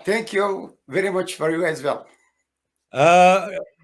Thank you very much for you as well.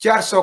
400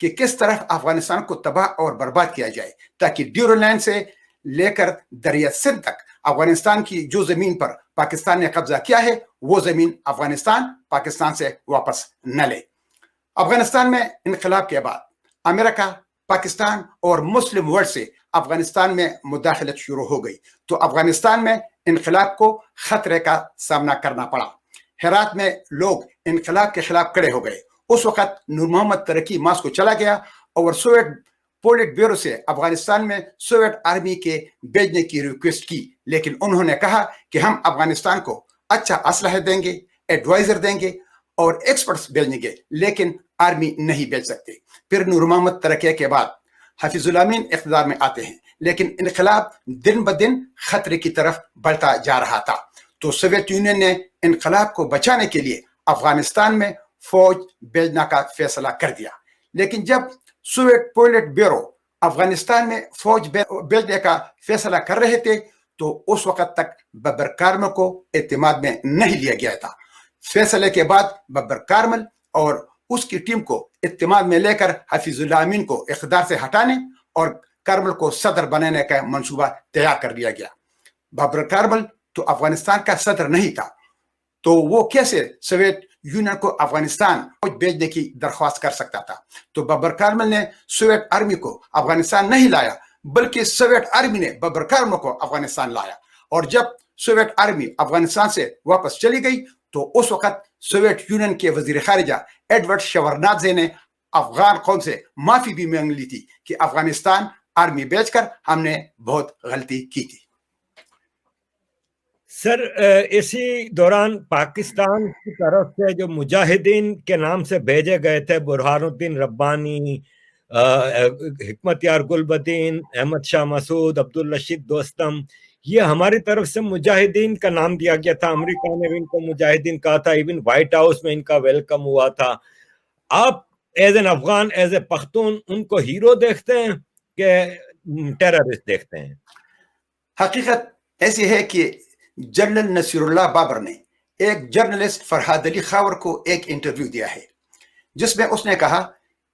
کہ کس طرح افغانستان کو تباہ اور برباد کیا جائے تاکہ ڈیورن لائن سے لے کر دریا سندھ تک افغانستان کی جو زمین پر پاکستان نے قبضہ کیا ہے وہ زمین افغانستان پاکستان سے واپس نہ لے۔ افغانستان میں انقلاب کے بعد امریکہ، پاکستان اور مسلم ورلڈ سے افغانستان میں مداخلت شروع ہو گئی تو افغانستان میں انقلاب کو خطرے کا سامنا کرنا پڑا۔ ہرات میں لوگ انقلاب کے خلاف کھڑے ہو گئے۔ اس وقت نور محمد ترکی ماسکو چلا گیا اور سوویٹ پولٹ بیورو سے افغانستان میں سوویٹ آرمی کے بھیجنے کی ریکویسٹ کی، لیکن انہوں نے کہا کہ ہم افغانستان کو اچھا اسلحہ دیں گے، ایڈوائزر دیں گے اور ایکسپرٹس بھیجیں گے، لیکن آرمی نہیں بھیج سکتے۔ پھر نور محمد ترکی کے بعد حفیظ الامین اقتدار میں آتے ہیں، لیکن انقلاب دن بدن خطرے کی طرف بڑھتا جا رہا تھا تو سوویت یونین نے انقلاب کو بچانے کے لیے افغانستان میں فوج بھیجنا کا فیصلہ کر دیا۔ لیکن جب سوویٹ پولٹ بیورو افغانستان میں فوج بھیجنے کا فیصلہ کر رہے تھے تو اس وقت تک ببر کارمل کو اعتماد میں نہیں لیا گیا تھا۔ فیصلے کے بعد ببر کارمل اور اس کی ٹیم کو اعتماد میں لے کر حفیظ اللہ امین کو اقتدار سے ہٹانے اور کارمل کو صدر بنانے کا منصوبہ تیار کر لیا گیا۔ ببر کارمل تو افغانستان کا صدر نہیں تھا تو وہ کیسے سوویت یونین کو افغانستان فوج بھیجنے کی درخواست کر سکتا تھا؟ تو ببر کارمل نے سوویت آرمی کو افغانستان نہیں لایا بلکہ سوویت آرمی نے ببر کارمل کو افغانستان لایا، اور جب سوویت آرمی افغانستان سے واپس چلی گئی تو اس وقت سوویت یونین کے وزیر خارجہ ایڈورڈ شورنادزے نے افغان قوم سے معافی بھی مانگ لی تھی کہ افغانستان آرمی بھیج کر ہم نے بہت غلطی کی تھی۔ سر اسی دوران پاکستان کی طرف سے جو مجاہدین کے نام سے بھیجے گئے تھے، برہان الدین ربانی، حکمت یار گلبدین، احمد شاہ مسعود، عبدالرشید دوستم، یہ ہماری طرف سے مجاہدین کا نام دیا گیا تھا۔ امریکہ نے بھی ان کو مجاہدین کہا تھا، ایون وائٹ ہاؤس میں ان کا ویلکم ہوا تھا۔ آپ as an Afghan, as a Pakhtun ان کو ہیرو دیکھتے ہیں کہ ٹیررسٹ دیکھتے ہیں؟ حقیقت ایسی ہے کہ جنرل نصیر اللہ بابر نے ایک جرنلسٹ فرحاد علی خاور کو ایک انٹرویو دیا ہے جس میں اس نے کہا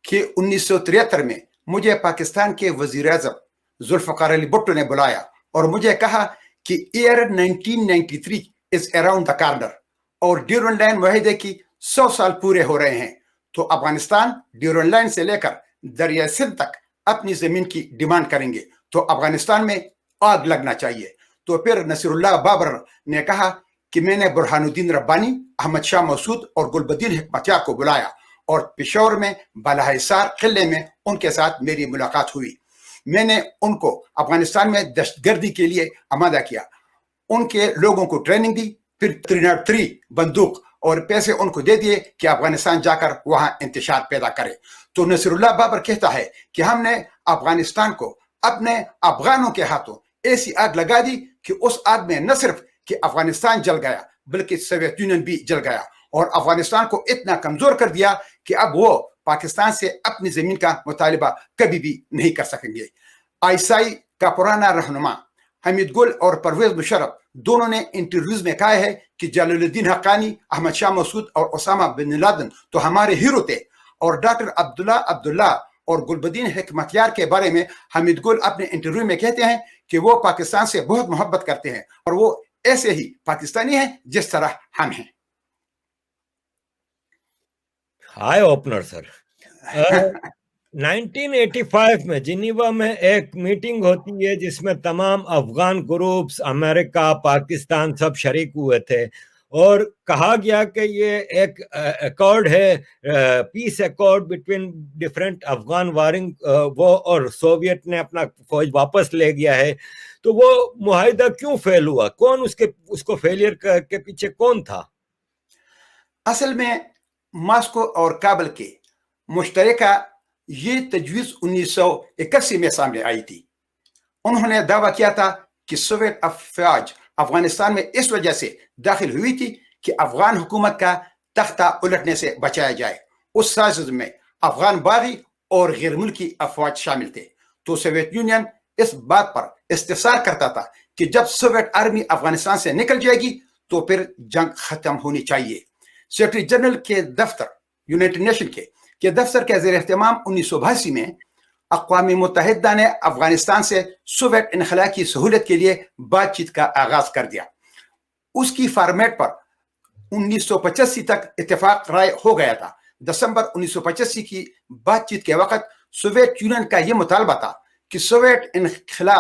کہ 1973 میں مجھے پاکستان کے وزیر اعظم ذوالفقار علی بھٹو نے بلایا اور مجھے کہا کہ year 1993 is around the corner اور ڈیورن لائن معاہدے کی 100 سال پورے ہو رہے ہیں، تو افغانستان ڈیورن لائن سے لے کر دریا سندھ تک اپنی زمین کی ڈیمانڈ کریں گے تو افغانستان میں آگ لگنا چاہیے۔ تو پھر نصیر اللہ بابر نے کہا کہ میں نے برہان الدین ربانی، احمد شاہ مسعود اور گلبدین حکمت یار کو بلایا اور پشاور میں بالا حصار قلعے میں ان کے ساتھ میری ملاقات ہوئی۔ میں نے ان کو افغانستان میں دہشت گردی کے لیے آمادہ کیا، ان کے لوگوں کو ٹریننگ دی، پھر 303 بندوق اور پیسے ان کو دے دیے کہ افغانستان جا کر وہاں انتشار پیدا کرے۔ تو نصیر اللہ بابر کہتا ہے کہ ہم نے افغانستان کو اپنے افغانوں کے ہاتھوں ایسی آگ لگا دی کہ اس آگ میں نہ صرف کہ افغانستان جل گیا بلکہ سوویت یونین بھی جل گیا اور افغانستان کو اتنا کمزور کر دیا کہ اب وہ پاکستان سے اپنی زمین کا مطالبہ کبھی بھی نہیں کر سکیں گے۔ آئیسائی کا پرانا رہنما حمید گل اور پرویز مشرف دونوں نے انٹرویوز میں کہا ہے کہ جلال الدین حقانی، احمد شاہ مسعود اور اسامہ بن لادن تو ہمارے ہیرو تھے، اور ڈاکٹر عبداللہ اور گلبدین حکمت یار کے بارے میں حمید گل اپنے انٹرویو میں کہتے ہیں کہ وہ پاکستان سے بہت محبت کرتے ہیں اور وہ ایسے ہی پاکستانی ہیں جس طرح ہم ہیں۔ ہائی اوپنر سر۔ 1985 میں جنیوا میں ایک میٹنگ ہوتی ہے جس میں تمام افغان گروپس، امریکہ، پاکستان سب شریک ہوئے تھے اور کہا گیا کہ یہ ایک ایکارڈ ہے، peace accord between different Afghan warring وہ، اور سوویت نے اپنا فوج واپس لے گیا ہے۔ تو وہ معاہدہ کیوں فیل ہوا؟ کون اس کو فیلئر کے پیچھے کون تھا؟ اصل میں ماسکو اور کابل کے مشترکہ یہ تجویز 1981 میں سامنے آئی تھی۔ انہوں نے دعویٰ کیا تھا کہ سوویت افواج افغانستان میں اس وجہ سے داخل ہوئی تھی کہ افغان حکومت کا تختہ الٹنے سے بچایا جائے۔ اس سازش میں افغان باغی اور غیر ملکی افواج شامل تھے۔ تو سوویت یونین اس بات پر استفسار کرتا تھا کہ جب سوویت آرمی افغانستان سے نکل جائے گی تو پھر جنگ ختم ہونی چاہیے۔ سیکرٹری جنرل کے دفتر یونائٹڈ نیشن کے کہ دفتر کے زیر اہتمام 1982 میں اقوام متحدہ نے افغانستان سے سوویت انخلا کی سہولت کے لیے بات چیت کا آغاز کر دیا. اس کی فارمیٹ پر 1985 تک اتفاق رائے ہو گیا تھا. دسمبر 1985 کی بات چیت کے وقت سوویت یونین کا یہ مطالبہ تھا کہ سوویت انخلا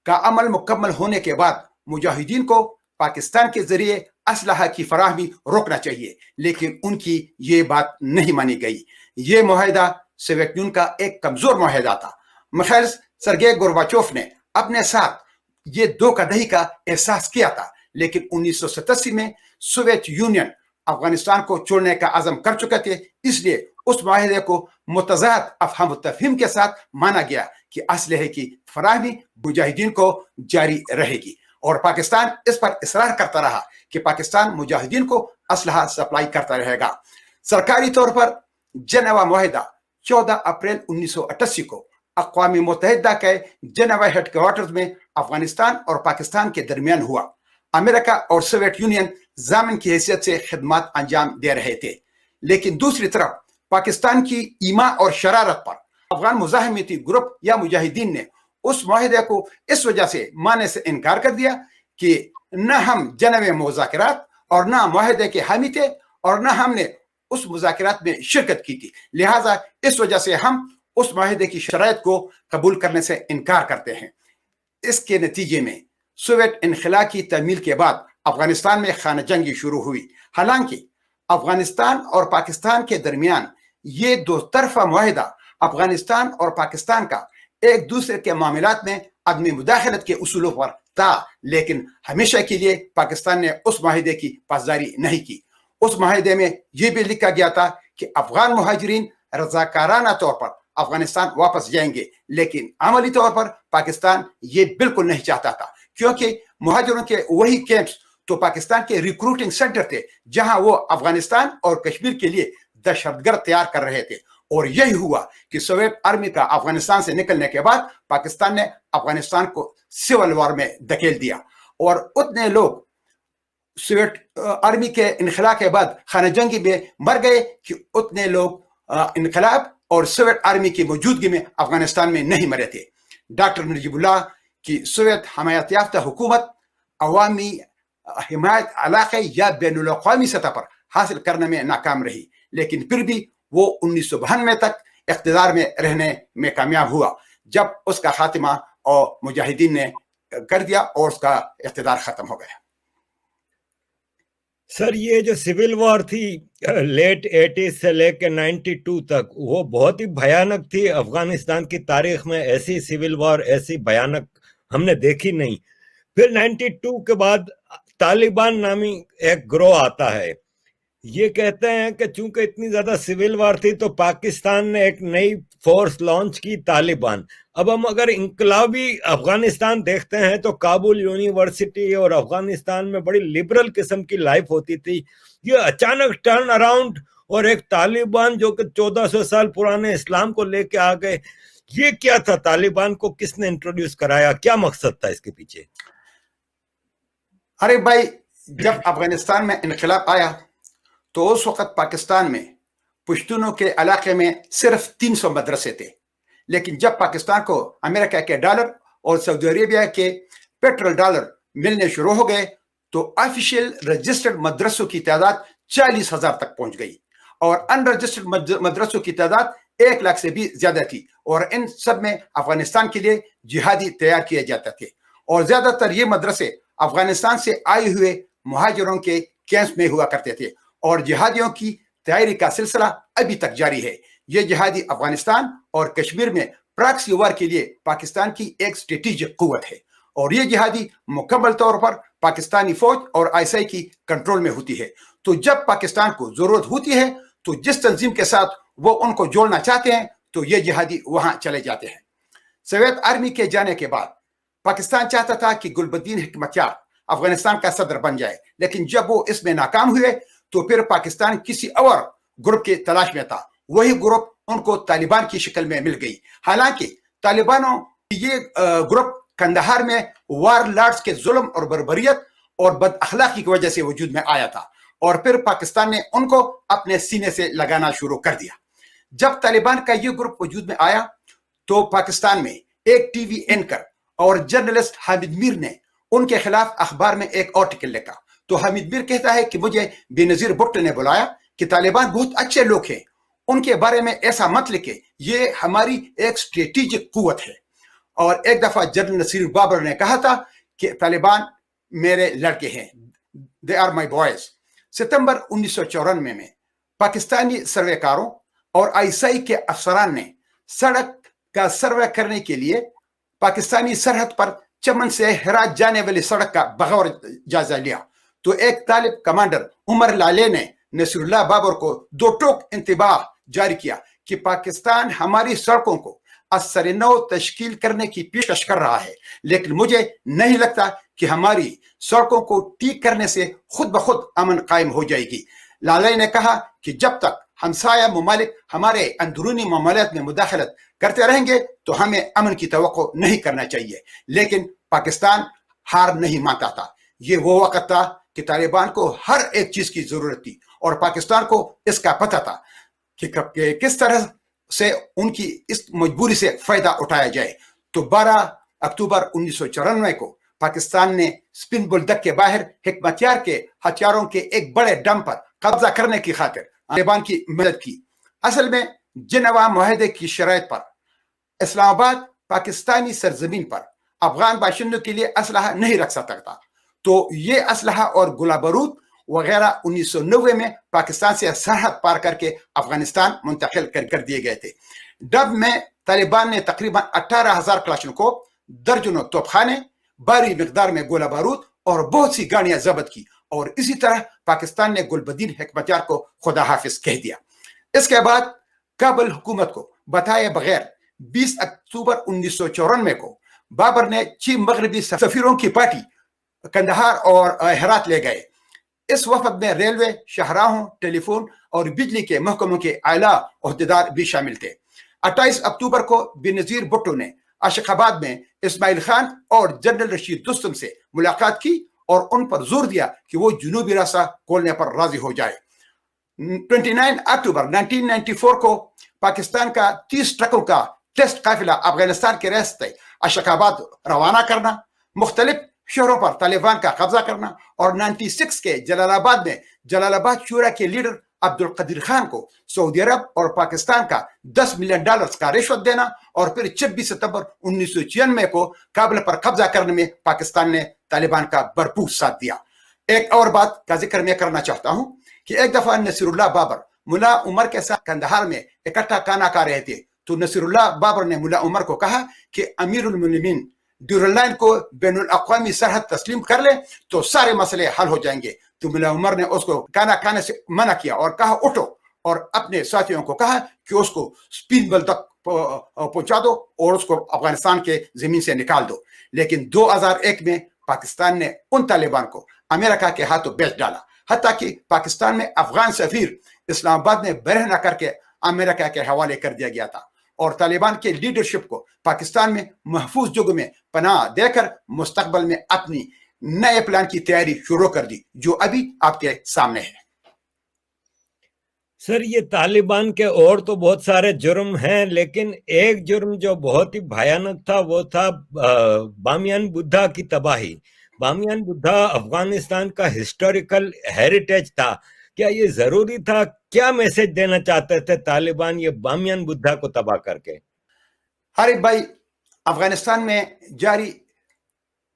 کا عمل مکمل ہونے کے بعد مجاہدین کو پاکستان کے ذریعے اسلحہ کی فراہمی روکنا چاہیے، لیکن ان کی یہ بات نہیں مانی گئی. یہ معاہدہ سوویت یونین کا ایک کمزور معاہدہ تھا. میخائیل سرگئی گورباچوف نے اپنے ساتھ یہ دھوکہ دہی کا احساس کیا تھا، لیکن 1987 میں سوویت یونین افغانستان کو چھوڑنے کا عزم کر چکے تھے. اس لیے اس معاہدے کو متضاد افہام و تفہیم کے ساتھ مانا گیا کہ اسلحے کی فراہمی مجاہدین کو جاری رہے گی، اور پاکستان اس پر اصرار کرتا رہا کہ پاکستان مجاہدین کو اسلحہ سپلائی کرتا رہے گا. سرکاری طور پر جنیوا معاہدہ 14 اپریل 1988 کو اقوام متحدہ کے جنیوا ہیڈ کوارٹرز میں افغانستان اور پاکستان کے درمیان ہوا. امریکہ اور سوویت یونین ضامن کی حیثیت سے خدمات انجام دے رہے تھے، لیکن دوسری طرف پاکستان کی ایما اور شرارت پر افغان مزاحمتی گروپ یا مجاہدین نے اس معاہدے کو اس وجہ سے ماننے سے انکار کر دیا کہ نہ ہم جنیوا مذاکرات اور نہ معاہدے کے حامی تھے اور نہ ہم نے اس مذاکرات میں شرکت کی تھی، لہٰذا اس وجہ سے ہم اس معاہدے کی شرائط کو قبول کرنے سے انکار کرتے ہیں. اس کے نتیجے میں سوویت انخلا کی تعمیل کے بعد افغانستان میں خانہ جنگی شروع ہوئی. حالانکہ افغانستان اور پاکستان کے درمیان یہ دو طرفہ معاہدہ افغانستان اور پاکستان کا ایک دوسرے کے معاملات میں عدم مداخلت کے اصولوں پر تھا، لیکن ہمیشہ کے لیے پاکستان نے اس معاہدے کی پاسداری نہیں کی. اس معاہدے میں یہ بھی لکھا گیا تھا کہ افغان مہاجرین رضاکارانہ طور پر افغانستان واپس جائیں گے، لیکن عملی طور پر پاکستان یہ بالکل نہیں چاہتا تھا، کیونکہ مہاجروں کے وہی کیمپس تو پاکستان کے ریکروٹنگ سینٹر تھے جہاں وہ افغانستان اور کشمیر کے لیے دہشت گرد تیار کر رہے تھے. اور یہی ہوا کہ سوویت آرمی کا افغانستان سے نکلنے کے بعد پاکستان نے افغانستان کو سول وار میں دھکیل دیا، اور اتنے لوگ سوویت آرمی کے انخلا کے بعد خانہ جنگی میں مر گئے کہ اتنے لوگ انقلاب اور سوویت آرمی کی موجودگی میں افغانستان میں نہیں مرے تھے. ڈاکٹر نجیب اللہ کی سوویت حمایت یافتہ حکومت عوامی حمایت علاقے یا بین الاقوامی سطح پر حاصل کرنے میں ناکام رہی، لیکن پھر بھی وہ 1992 تک اقتدار میں رہنے میں کامیاب ہوا، جب اس کا خاتمہ اور مجاہدین نے کر دیا اور اس کا اقتدار ختم ہو گیا. سر یہ جو سول وار تھی لیٹ 80s سے لے کے 92 تک، وہ بہت ہی بھیانک تھی. افغانستان کی تاریخ میں ایسی سول وار ایسی بھیانک ہم نے دیکھی نہیں. پھر 92 کے بعد طالبان نامی ایک گروہ آتا ہے. یہ کہتے ہیں کہ چونکہ اتنی زیادہ سول وار تھی تو پاکستان نے ایک نئی فورس لانچ کی، طالبان. اب ہم اگر انقلابی افغانستان دیکھتے ہیں تو کابل یونیورسٹی اور افغانستان میں بڑی لبرل قسم کی لائف ہوتی تھی. یہ اچانک ٹرن اراؤنڈ اور ایک طالبان جو کہ 1400 سال پرانے اسلام کو لے کے آ گئے. یہ کیا تھا؟ طالبان کو کس نے انٹروڈیوس کرایا؟ کیا مقصد تھا اس کے پیچھے؟ ارے بھائی، جب افغانستان میں انقلاب آیا تو اس وقت پاکستان میں پشتونوں کے علاقے میں صرف 300 مدرسے تھے، لیکن جب پاکستان کو امریکہ کے ڈالر اور سعودی عربیہ کے پیٹرول ڈالر ملنے شروع ہو گئے تو آفیشیل رجسٹرڈ مدرسوں کی تعداد 40,000 تک پہنچ گئی، اور ان رجسٹرڈ مدرسوں کی تعداد 1 لاکھ سے بھی زیادہ تھی. اور ان سب میں افغانستان کے لیے جہادی تیار کیے جاتے تھے، اور زیادہ تر یہ مدرسے افغانستان سے آئے ہوئے مہاجروں کے کیمپس میں ہوا کرتے تھے، اور جہادیوں کی تیاری کا سلسلہ ابھی تک جاری ہے. یہ جہادی افغانستان اور کشمیر میں پراکسی وار کے لیے پاکستان کی ایک اسٹریٹجک قوت ہے، اور یہ جہادی مکمل طور پر پاکستانی فوج اور ISI کی کنٹرول میں ہوتی ہے. تو جب پاکستان کو ضرورت ہوتی ہے تو جس تنظیم کے ساتھ وہ ان کو جوڑنا چاہتے ہیں تو یہ جہادی وہاں چلے جاتے ہیں. سوویت آرمی کے جانے کے بعد پاکستان چاہتا تھا کہ گل بدین حکمتیار افغانستان کا صدر بن جائے، لیکن جب وہ اس میں ناکام ہوئے تو پھر پاکستان کسی اور گروپ کی تلاش میں تھا. وہی گروپ ان کو طالبان کی شکل میں مل گئی. حالانکہ طالبانوں یہ گروپ کندہار میں وار لارڈز کے ظلم اور بربریت اور بد اخلاقی کی وجہ سے وجود میں آیا تھا، اور پھر پاکستان نے ان کو اپنے سینے سے لگانا شروع کر دیا. جب طالبان کا یہ گروپ وجود میں آیا تو پاکستان میں ایک ٹی وی اینکر اور جرنلسٹ حامد میر نے ان کے خلاف اخبار میں ایک آرٹیکل لکھا. تو حامد میر کہتا ہے کہ مجھے بے نظیر بھٹو نے بلایا کہ طالبان بہت اچھے لوگ ہیں, ان کے بارے میں ایسا مت لکھے, یہ ہماری ایک اسٹریٹجک قوت ہے. اور ایک دفعہ جنرل نصیر بابر نے کہا تھا کہ طالبان میرے لڑکے ہیں, دے آر مائی بوائز. ستمبر 1994 میں پاکستانی سروے کاروں اور ISI کے افسران نے سڑک کا سروے کرنے کے لیے پاکستانی سرحد پر چمن سے ہرات جانے والی سڑک کا بغور جائزہ لیا. تو ایک طالب کمانڈر عمر لالے نے نصیر اللہ بابر کو 2 ٹوک انتباہ جاری کیا کہ پاکستان ہماری سڑکوں کو اثر نو تشکیل کرنے کی پیشکش کر رہا ہے, لیکن مجھے نہیں لگتا کہ ہماری سڑکوں کو ٹھیک کرنے سے خود بخود امن قائم ہو جائے گی. لالے نے کہا کہ جب تک ہمسایہ ممالک ہمارے اندرونی معاملات میں مداخلت کرتے رہیں گے تو ہمیں امن کی توقع نہیں کرنا چاہیے. لیکن پاکستان ہار نہیں مانتا تھا. یہ وہ وقت تھا کہ طالبان کو ہر ایک چیز کی ضرورت تھی اور پاکستان کو اس کا پتہ تھا کہ کس طرح سے ان کی اس مجبوری سے فائدہ اٹھایا جائے. تو 12 اکتوبر 1994 کو پاکستان نے سپن بلدک کے باہر حکمتیار کے ہتھیاروں کے ایک بڑے ڈم پر قبضہ کرنے کی خاطر طالبان کی مدد کی. اصل میں جنیوا معاہدے کی شرائط پر اسلام آباد پاکستانی سرزمین پر افغان باشندوں کے لیے اسلحہ نہیں رکھ سکتا تھا. تو یہ اسلحہ اور گولہ بارود وغیرہ 1990 میں پاکستان سے سرحد پار کر کے افغانستان منتقل کر دیے گئے تھے. ڈب میں طالبان نے تقریباً 18,000 کلاشنکوف, درجنوں توپ خانے, بھاری مقدار میں گولہ بارود اور بہت سی گاڑیاں ضبط کی, اور اسی طرح پاکستان نے گلبدین حکمتیار کو خدا حافظ کہہ دیا. اس کے بعد کابل حکومت کو بتائے بغیر 20 اکتوبر 1994 کو بابر نے 6 مغربی سفیروں کی پارٹی کندہار اور ہرات لے گئے. اس وفد میں ریلوے, شاہراہوں, ٹیلی فون اور بجلی کے محکموں کے اعلیٰ عہدیدار بھی شامل تھے. 28 اکتوبر کو بے نظیر بھٹو نے عاشق آباد میں اسماعیل خان اور جنرل رشید دوستم سے ملاقات کی اور ان پر زور دیا کہ وہ جنوبی راستہ کھولنے پر راضی ہو جائے. 29 اکتوبر 1994 کو پاکستان کا 30 ٹرکوں کا ٹیسٹ قافلہ افغانستان کے راستے عاشق آباد روانہ کرنا, مختلف شہروں پر طالبان کا قبضہ کرنا, اور 96 کے جلال آباد میں جلال آباد شورا کے لیڈر عبد القدیر خان کو سعودی عرب اور پاکستان کا $10 ملین کا رشوت دینا, اور پھر 26 ستمبر 1996 کو کابل پر قبضہ کرنے میں پاکستان نے طالبان کا بھرپور ساتھ دیا. ایک اور بات کا ذکر میں کرنا چاہتا ہوں کہ ایک دفعہ نصیر اللہ بابر ملا عمر کے ساتھ کندہار میں اکٹھا کھانا کھا رہے تھے. تو نصیر اللہ بابر نے ملا عمر کو کہا کہ امیر المومنین ڈیورل لائن کو بین الاقوامی سرحد تسلیم کر لے تو سارے مسئلے حل ہو جائیں گے. تو ملا عمر نے اس کو کھانا کھانے سے منع کیا اور کہا اٹھو, اور اپنے ساتھیوں کو کہا کہ اس کو سپین بل تک پہنچا دو اور اس کو افغانستان کے زمین سے نکال دو. لیکن 2001 میں پاکستان نے ان طالبان کو امریکہ کے ہاتھوں بیچ ڈالا, حتیٰ کہ پاکستان میں افغان سفیر اسلام آباد میں برہنہ کر کے امریکہ کے حوالے کر دیا گیا تھا, اور طالبان کے لیڈرشپ کو پاکستان میں محفوظ جگہ میں پناہ دے کر مستقبل میں اپنی نئے پلان کی تیاری شروع کر دی, جو ابھی آپ کے سامنے ہے. سر, یہ طالبان کے اور تو بہت سارے جرم ہیں, لیکن ایک جرم جو بہت ہی بھیانک تھا وہ تھا بامیان بدھا کی تباہی. بامیان بدھا افغانستان کا ہسٹوریکل ہیریٹیج تھا. کیا یہ ضروری تھا؟ کیا میسج دینا چاہتے تھے طالبان یہ بامیان بدھا کو تباہ کر کے؟ حریف بھائی, افغانستان میں جاری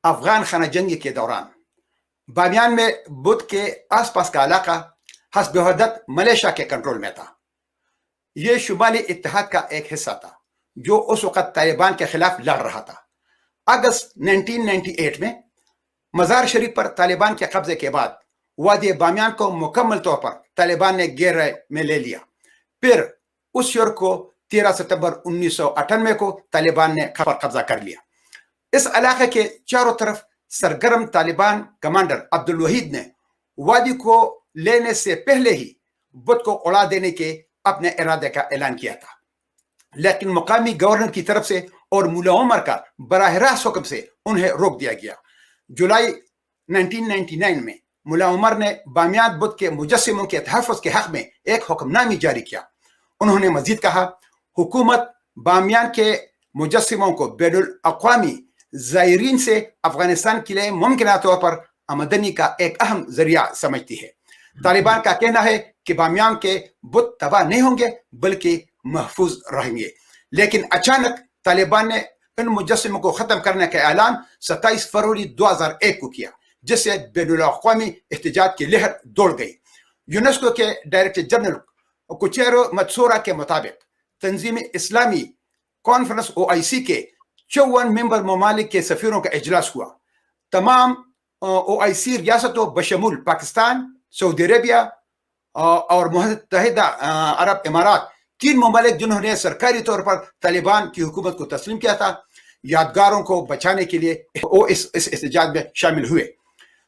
افغان خانہ جنگی کے دوران بامیان میں بدھ کے آس پاس کا علاقہ حسب وحدت ملیشیا کے کنٹرول میں تھا. یہ شمالی اتحاد کا ایک حصہ تھا جو اس وقت طالبان کے خلاف لڑ رہا تھا. اگست 1998 میں مزار شریف پر طالبان کے قبضے کے بعد وادی بامیان کو مکمل طور پر طالبان نے گھیرے میں لے لیا. پھر اس شہر کو 13 ستمبر 1998 کو طالبان نے قبضہ کر لیا. اس علاقے کے چاروں طرف سرگرم طالبان کمانڈر عبد الوحید نے وادی کو لینے سے پہلے ہی بدھ کو اڑا دینے کے اپنے ارادے کا اعلان کیا تھا, لیکن مقامی گورنر کی طرف سے اور ملا عمر کا براہ راست حکم سے انہیں روک دیا گیا. جولائی 1999 میں ملا عمر نے بامیان بدھ کے مجسموں کے تحفظ کے حق میں ایک حکم نامی جاری کیا. انہوں نے مزید کہا حکومت بامیان کے مجسموں کو بین الاقوامی زائرین سے افغانستان کے لیے ممکنہ طور پر آمدنی کا ایک اہم ذریعہ سمجھتی ہے. طالبان کا کہنا ہے کہ بامیان کے بت تباہ نہیں ہوں گے بلکہ محفوظ رہیں گے. لیکن اچانک طالبان نے ان مجسموں کو ختم کرنے کا اعلان 27 فروری 2001 کو کیا جس سے بین الاقوامی احتجاج کی لہر دوڑ گئی. یونیسکو کے ڈائریکٹر جنرل کوچیرو متسورا کے مطابق تنظیم اسلامی کانفرنس OIC کے 54 ممبر ممالک کے سفیروں کا اجلاس ہوا. تمام OIC ریاستوں بشمول پاکستان، سعودی عربیہ اور متحدہ عرب امارات، 3 ممالک جنہوں نے سرکاری طور پر طالبان کی حکومت کو تسلیم کیا تھا، یادگاروں کو بچانے کے لیے اس احتجاج میں شامل ہوئے.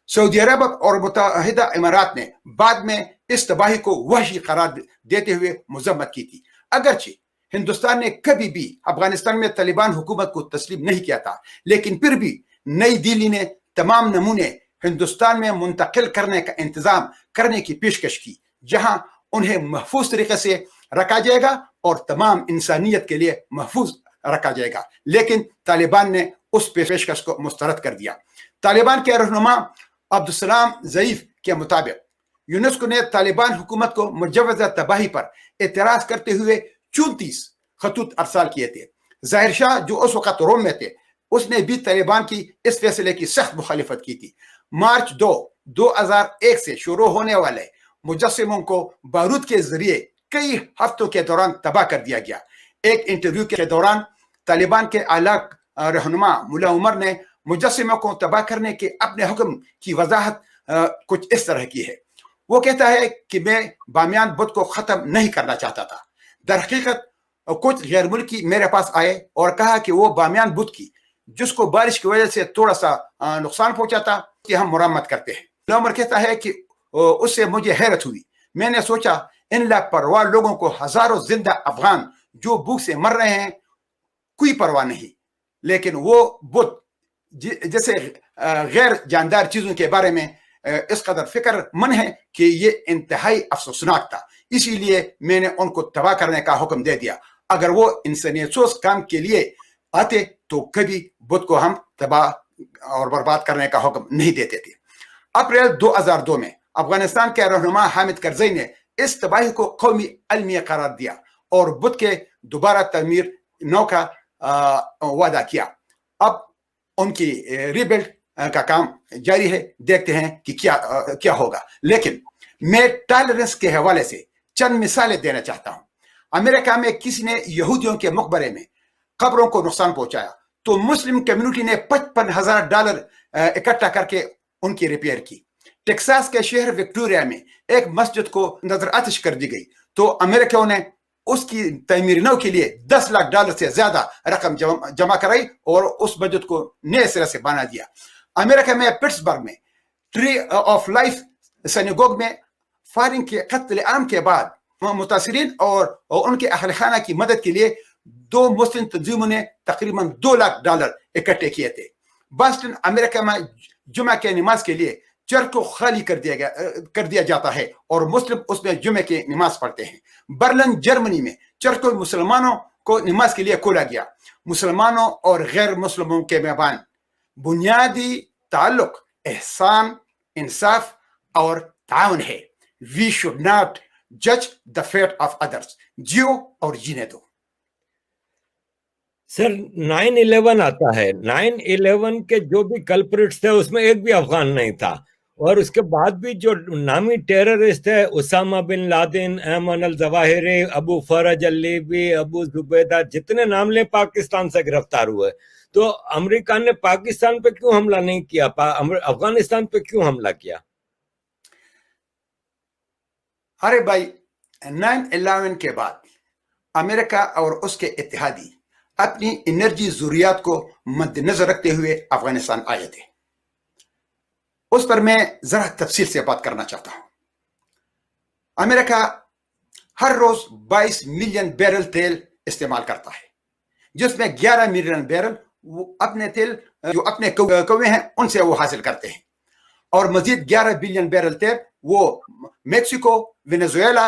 سعودی عرب اور متحدہ امارات نے بعد میں اس تباہی کو وحشی قرار دیتے ہوئے مذمت کی تھی. اگرچہ ہندوستان نے کبھی بھی افغانستان میں طالبان حکومت کو تسلیم نہیں کیا تھا، لیکن پھر بھی نئی دہلی نے تمام نمونے ہندوستان میں منتقل کرنے کا انتظام کرنے کی پیشکش کی، جہاں انہیں محفوظ طریقے سے رکھا جائے گا اور تمام انسانیت کے لیے محفوظ رکھا جائے گا. لیکن طالبان نے اس پیشکش کو مسترد کر دیا. طالبان کے رہنما عبدالسلام ضعیف کے مطابق یونیسکو نے طالبان حکومت کو مجوزہ تباہی پر اعتراض کرتے ہوئے 34 خطوط ارسال کیے تھے. ظاہر شاہ جو اس وقت روم میں تھے، اس نے بھی طالبان کی اس فیصلے کی سخت مخالفت کی تھی. مارچ 2001 سے شروع ہونے والے مجسموں کو بارود کے ذریعے کئی ہفتوں کے دوران تباہ کر دیا گیا. ایک انٹرویو کے دوران طالبان کے اعلیٰ رہنما ملا عمر نے مجسموں کو تباہ کرنے کے اپنے حکم کی وضاحت کچھ اس طرح کی ہے. وہ کہتا ہے کہ میں بامیان بت کو ختم نہیں کرنا چاہتا تھا. در حقیقت کچھ غیر ملکی میرے پاس آئے اور کہا کہ وہ بامیان بت کی جس کو بارش کی وجہ سے تھوڑا سا نقصان پہنچا تھا کہ ہم مرمت کرتے ہیں. ملا عمر کہتا ہے کہ اس سے مجھے حیرت ہوئی. میں نے سوچا ان لاپرواہ لوگوں کو ہزاروں زندہ افغان جو بھوک سے مر رہے ہیں کوئی پرواہ نہیں، لیکن وہ بت جیسے غیر جاندار چیزوں کے بارے میں اس قدر فکر مند ہے کہ یہ انتہائی افسوسناک تھا. اسی لیے میں نے ان کو تباہ کرنے کا حکم دے دیا. اگر وہ انسانیت سوز کام کے لیے آتے تو کبھی بت کو ہم تباہ اور برباد کرنے کا حکم نہیں دیتے تھے. اپریل 2002 میں افغانستان کے رہنما حامد کرزئی نے اس تباہی کو قومی المیہ قرار دیا اور بت کے دوبارہ تعمیر نو کا وعدہ کیا. اب ان کی ریبلڈ کا کام جاری ہے، دیکھتے ہیں کہ کیا ہوگا. لیکن میں ٹالرنس کے حوالے سے چند مثالیں دینا چاہتا ہوں. امریکہ میں کسی نے یہودیوں کے مقبرے میں قبروں کو نقصان پہنچایا تو مسلم کمیونٹی نے $55,000 اکٹھا کر کے ان کی ریپیئر کی. ٹیکساس کے شہر وکٹوریا میں ایک مسجد کو نظر آتش کر دی گئی تو امریکیوں نے اس کی تعمیر نو کے لیے $10 لاکھ سے زیادہ رقم جمع کرائی اور اس مسجد کو نئے سرے سے بنا دیا. امریکہ میں پٹسبرگ میں ٹری آف لائف سینیگوگ میں فائرنگ کے قتل عام کے بعد متاثرین اور ان کے اہل خانہ کی مدد کے لیے 2 مسلم تنظیموں نے تقریباً $2 لاکھ اکٹھے کیے تھے. باسٹن امریکہ میں جمعہ کے نماز کے لیے چرچ کو خالی کر دیا جاتا ہے اور مسلم اس میں جمعہ کی نماز پڑھتے ہیں. برلن جرمنی میں چرچ کو مسلمانوں کو نماز کے لیے کھولا گیا. مسلمانوں اور غیر مسلموں کے مابین بنیادی تعلق احسان، انصاف اور تعاون ہے. We should not judge the fate of others. Jio اور جینے دو. سر 9/11 آتا ہے. 9/11 کے جو بھی کلپریٹس تھے اس میں ایک بھی افغان نہیں تھا، اور اس کے بعد بھی جو نامی ٹیررسٹ ہے اسامہ بن لادن، ایمن الظواہری، ابو فرج اللیبی، ابو زبیدہ، جتنے نام لیں پاکستان سے گرفتار ہوئے. تو امریکہ نے پاکستان پہ کیوں حملہ نہیں کیا؟ افغانستان پہ کیوں حملہ کیا؟ ارے بھائی، 9/11 کے بعد امریکہ اور اس کے اتحادی اپنی انرجی ضروریات کو مد نظر رکھتے ہوئے افغانستان آئے تھے. اس پر میں ذرا تفصیل سے بات کرنا چاہتا ہوں. امریکہ ہر روز 22 ملین بیرل تیل استعمال کرتا ہے، جس میں 11 ملین بیرل وہ اپنے تیل جو اپنے کوے ہیں ان سے وہ حاصل کرتے ہیں، اور مزید 11 بلین بیرل تیل وہ میکسیکو، وینیزویلا،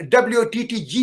WTTG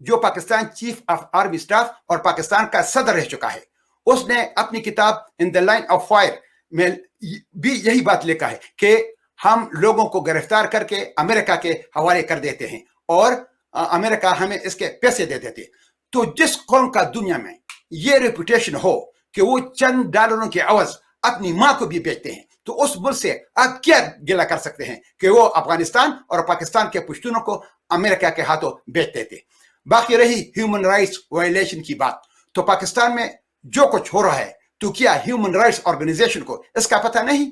جو Pakistan chief of army staff اور پاکستان کا صدر رہ چکا ہے، اس نے اپنی کتاب ان دا لائن آف فائر میں بھی یہی بات لکھا ہے کہ ہم لوگوں کو گرفتار کر کے امریکہ کے حوالے کر دیتے ہیں اور امریکہ ہمیں اس کے پیسے دے دیتے. تو جس قوم کا دنیا میں یہ ریپوٹیشن ہو کہ وہ چند ڈالروں کے عوض اپنی ماں کو بھی بیچتے ہیں، تو اس ملک سے آپ کیا گلہ کر سکتے ہیں کہ وہ افغانستان اور پاکستان کے پشتونوں کو امریکہ کے ہاتھوں بیچتے تھے. باقی رہی ہیومن رائٹس وائلیشن کی بات، تو پاکستان میں جو کچھ ہو رہا ہے تو کیا ہیومن رائٹس آرگنائزیشن کو اس کا پتہ نہیں؟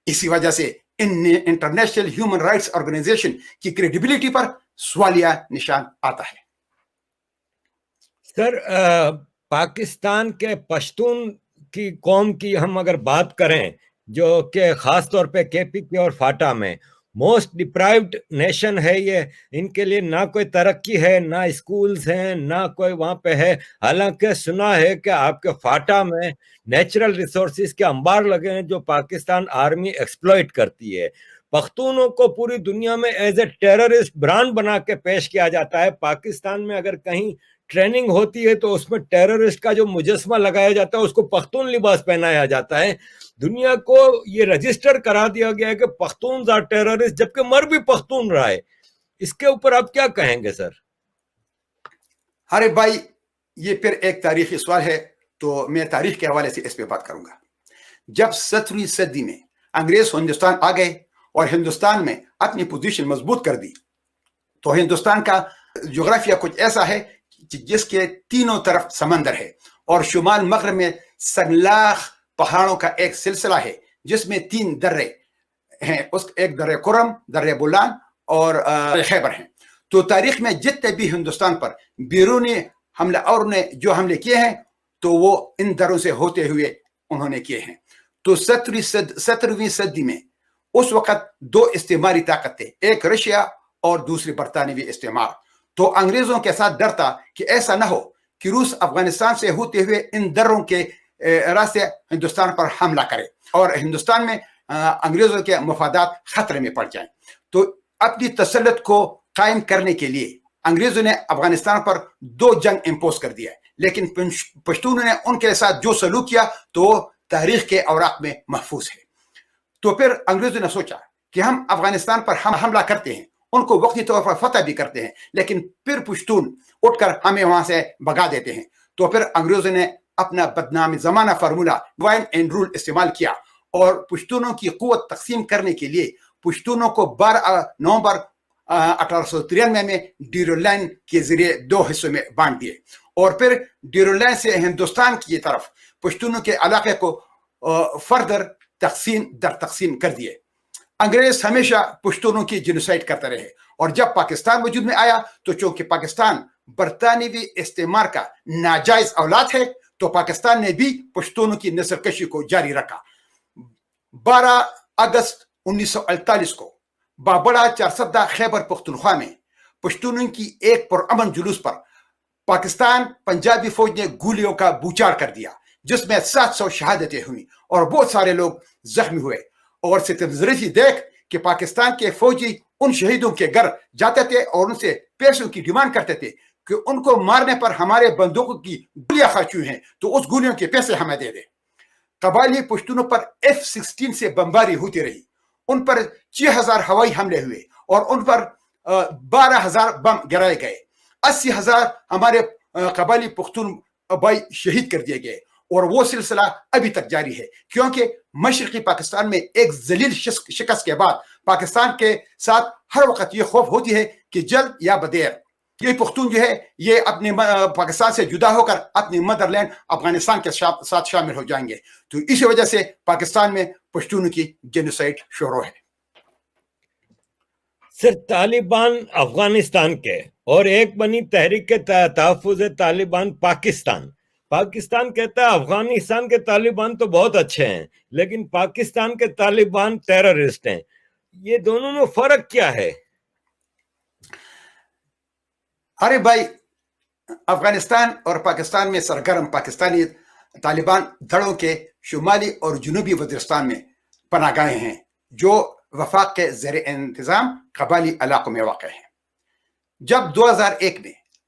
اسی وجہ سے انٹرنیشنل ہیومن رائٹس آرگنائزیشن کی کریڈیبلٹی پر سوالیہ نشان آتا ہے. سر، پاکستان کے پشتون کی قوم کی ہم اگر بات کریں، جو کہ خاص طور پہ کے پی کے اور فاٹا میں موسٹ ڈپرائیوڈ نیشن ہے، یہ ان کے لیے نہ کوئی ترقی ہے، نہ اسکولز ہیں، نہ کوئی وہاں پہ ہے. حالانکہ سنا ہے کہ آپ کے فاٹا میں نیچرل ریسورسز کے انبار لگے ہیں جو پاکستان آرمی ایکسپلوئٹ کرتی ہے. پختونوں کو پوری دنیا میں ایز اے ٹیررسٹ برانڈ بنا کے پیش کیا جاتا ہے. پاکستان میں اگر کہیں ٹریننگ ہوتی ہے تو اس میں ٹیررسٹ کا جو مجسمہ لگایا جاتا ہے اس کو پختون لباس پہنایا جاتا ہے. دنیا کو یہ رجسٹر کرا دیا گیا ہے کہ پختون آر ٹیررسٹ، جبکہ مر بھی پختون رہا ہے. اس کے اوپر آپ کیا کہیں گے سر؟ ارے بھائی، یہ پھر ایک تاریخی سوال ہے، تو میں تاریخ کے حوالے سے اس پہ بات کروں گا. جب 17ویں صدی میں انگریز ہندوستان آ گئے اور ہندوستان میں اپنی پوزیشن مضبوط کر دی، تو ہندوستان کا جغرافیہ کچھ ایسا ہے جس کے تینوں طرف سمندر ہے اور شمال مغرب میں سنگلاخ پہاڑوں کا ایک سلسلہ ہے جس میں 3 درے ہیں. ایک درے کرم، درے بولان اور خیبر ہیں. تو تاریخ میں جتنے بھی ہندوستان پر بیرونی حملہ اور نے جو حملے کیے ہیں تو وہ ان دروں سے ہوتے ہوئے انہوں نے کیے ہیں. تو 17ویں صدی میں اس وقت 2 استعماری طاقت تھے، ایک رشیا اور دوسری برطانوی استعمار. تو انگریزوں کے ساتھ ڈر تھا کہ ایسا نہ ہو کہ روس افغانستان سے ہوتے ہوئے ان دروں کے راستے ہندوستان پر حملہ کرے اور ہندوستان میں انگریزوں کے مفادات خطرے میں پڑ جائیں. تو اپنی تسلط کو قائم کرنے کے لیے انگریزوں نے افغانستان پر 2 جنگ امپوز کر دیا، لیکن پشتونوں نے ان کے ساتھ جو سلوک کیا تو وہ تاریخ کے اوراق میں محفوظ ہے. تو پھر انگریزوں نے سوچا کہ ہم افغانستان پر حملہ کرتے ہیں، ان کو وقتی طور پر فتح بھی کرتے ہیں، لیکن پھر پشتون اٹھ کر ہمیں وہاں سے بھگا دیتے ہیں. تو پھر انگریزوں نے اپنا بدنام زمانہ فارمولہ ڈیوائن اینڈ رول استعمال کیا اور پشتونوں کی قوت تقسیم کرنے کے لیے پشتونوں کو 12 نومبر 1893 میں ڈیرولین کے ذریعے 2 حصوں میں بانٹ دیے اور پھر ڈیرولین سے ہندوستان کی طرف پشتونوں کے علاقے کو فردر تقسیم کر دیے. انگریز ہمیشہ پشتونوں کی جینوسائڈ کرتے رہے اور جب پاکستان وجود میں آیا تو چونکہ پاکستان برطانوی استعمار کا ناجائز اولاد ہے تو پاکستان نے بھی پشتونوں کی نسل کشی کو جاری رکھا. 12 اگست 1948 کو بابڑا چارسدہ خیبر پختونخوا میں پشتونوں کی ایک پرامن جلوس پر پاکستان پنجابی فوج نے گولیوں کا بوچھاڑ کر دیا جس میں 700 شہادتیں ہوئیں اور بہت سارے لوگ زخمی ہوئے. اور ستمزریفی دیکھ کہ پاکستان کے فوجی ان شہیدوں کے گھر جاتے تھے اور ان سے پیسوں کی ڈیمانڈ کرتے تھے کہ ان کو مارنے پر ہمارے بندوقوں کی گولیاں خرچ ہوئی ہیں تو اس گولیوں کے پیسے ہمیں دے دیں. قبائلی پشتونوں پر F-16 سے بمباری ہوتی رہی، ان پر 6000 ہوائی حملے ہوئے اور ان پر 12000 بم گرائے گئے. 80,000 ہمارے قبائلی پختون بھائی شہید کر دیے گئے اور وہ سلسلہ ابھی تک جاری ہے کیونکہ مشرقی پاکستان میں ایک ذلیل شکست کے بعد پاکستان کے ساتھ ہر وقت یہ خوف ہوتی ہے کہ جلد یا بدیر یہ پختون جو ہے یہ اپنے پاکستان سے جدا ہو کر اپنی مدر لینڈ افغانستان کے ساتھ شامل ہو جائیں گے. تو اسی وجہ سے پاکستان میں پشتونوں کی جینوسائڈ شروع ہے. سر، طالبان افغانستان کے اور ایک بنی تحریک تحفظ طالبان پاکستان کہتا ہے افغانستان کے طالبان تو بہت اچھے ہیں لیکن پاکستان کے طالبان ٹیررسٹ ہیں. یہ دونوں میں فرق کیا ہے؟ ارے بھائی، افغانستان اور پاکستان میں سرگرم پاکستانی طالبان دھڑوں کے شمالی اور جنوبی وزیرستان میں پناہ گاہیں ہیں جو وفاق کے زیر انتظام قبائلی علاقوں میں واقع ہیں. جب 2001 میں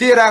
13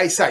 ISI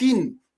3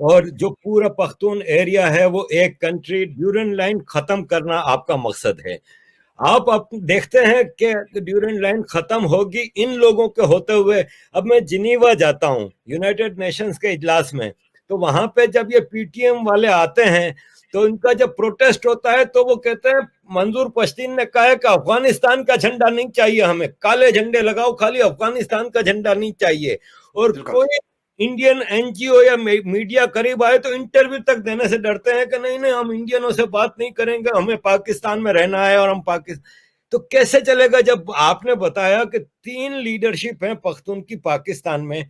اور جو پورا پختون ایریا ہے وہ ایک کنٹری ڈیورنڈ لائن ختم کرنا آپ کا مقصد ہے. آپ دیکھتے ہیں کہ ڈیورنڈ لائن ختم ہوگی ان لوگوں کے ہوتے ہوئے. اب میں جنیوا جاتا ہوں یونائٹڈ نیشنز کے اجلاس میں, تو وہاں پہ جب یہ پی ٹی ایم والے آتے ہیں تو ان کا جب پروٹیسٹ ہوتا ہے تو وہ کہتے ہیں منظور پشتین نے کہا ہے کہ افغانستان کا جھنڈا نہیں چاہیے ہمیں, کالے جھنڈے لگاؤ, خالی افغانستان کا جھنڈا نہیں چاہیے. اور کوئی انڈین این جی او یا میڈیا قریب آئے تو انٹرویو تک دینے سے ڈرتے ہیں کہ نہیں ہم انڈینوں سے بات نہیں کریں گے, ہمیں پاکستان میں رہنا ہے اور ہم پاکستان. تو کیسے چلے گا جب آپ نے بتایا کہ 3 لیڈرشپ ہیں پختون کی پاکستان میں,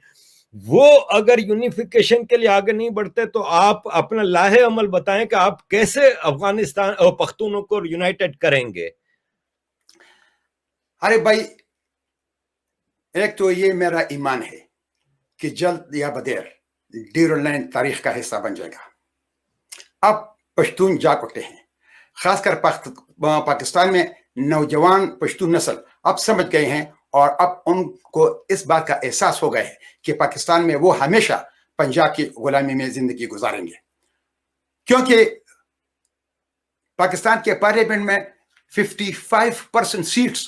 وہ اگر یونیفیکیشن کے لیے آگے نہیں بڑھتے تو آپ اپنا لاہے عمل بتائیں کہ آپ کیسے افغانستان اور پختونوں کو یونائٹڈ کریں گے. ارے بھائی, ایک تو یہ میرا ایمان ہے کہ جلد یا بدیر ڈیورنڈ لائن تاریخ کا حصہ بن جائے گا. اب پشتون جاگ اٹھے ہیں, خاص کر پاکستان میں نوجوان پشتون نسل اب سمجھ گئے ہیں, اور اب ان کو اس بات کا احساس ہو گیا ہے کہ پاکستان میں وہ ہمیشہ پنجاب کی غلامی میں زندگی گزاریں گے, کیونکہ پاکستان کے پارلیمنٹ میں 55% سیٹس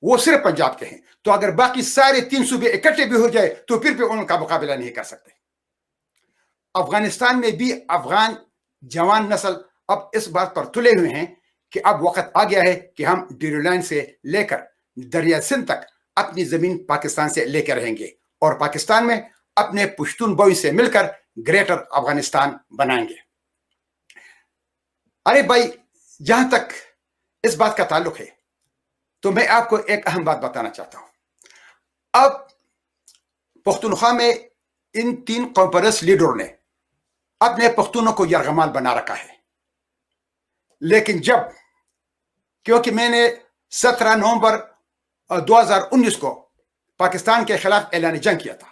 وہ صرف پنجاب کے ہیں. تو اگر باقی سارے 3 صوبے اکٹھے بھی ہو جائے تو پھر بھی ان کا مقابلہ نہیں کر سکتے. افغانستان میں بھی افغان جوان نسل اب اس بات پر تلے ہوئے ہیں کہ اب وقت آ گیا ہے کہ ہم ڈیورنڈ لائن سے لے کر دریا سندھ تک اپنی زمین پاکستان سے لے کے رہیں گے, اور پاکستان میں اپنے پشتون بوئی سے مل کر گریٹر افغانستان بنائیں گے. ارے بھائی, جہاں تک اس بات کا تعلق ہے تو میں آپ کو ایک اہم بات بتانا چاہتا ہوں. اب پختونخوا میں ان 3 قوم پرست لیڈروں نے اپنے پختونوں کو یرغمال بنا رکھا ہے, لیکن کیونکہ میں نے 17 نومبر 2019 کو پاکستان کے خلاف اعلان جنگ کیا تھا,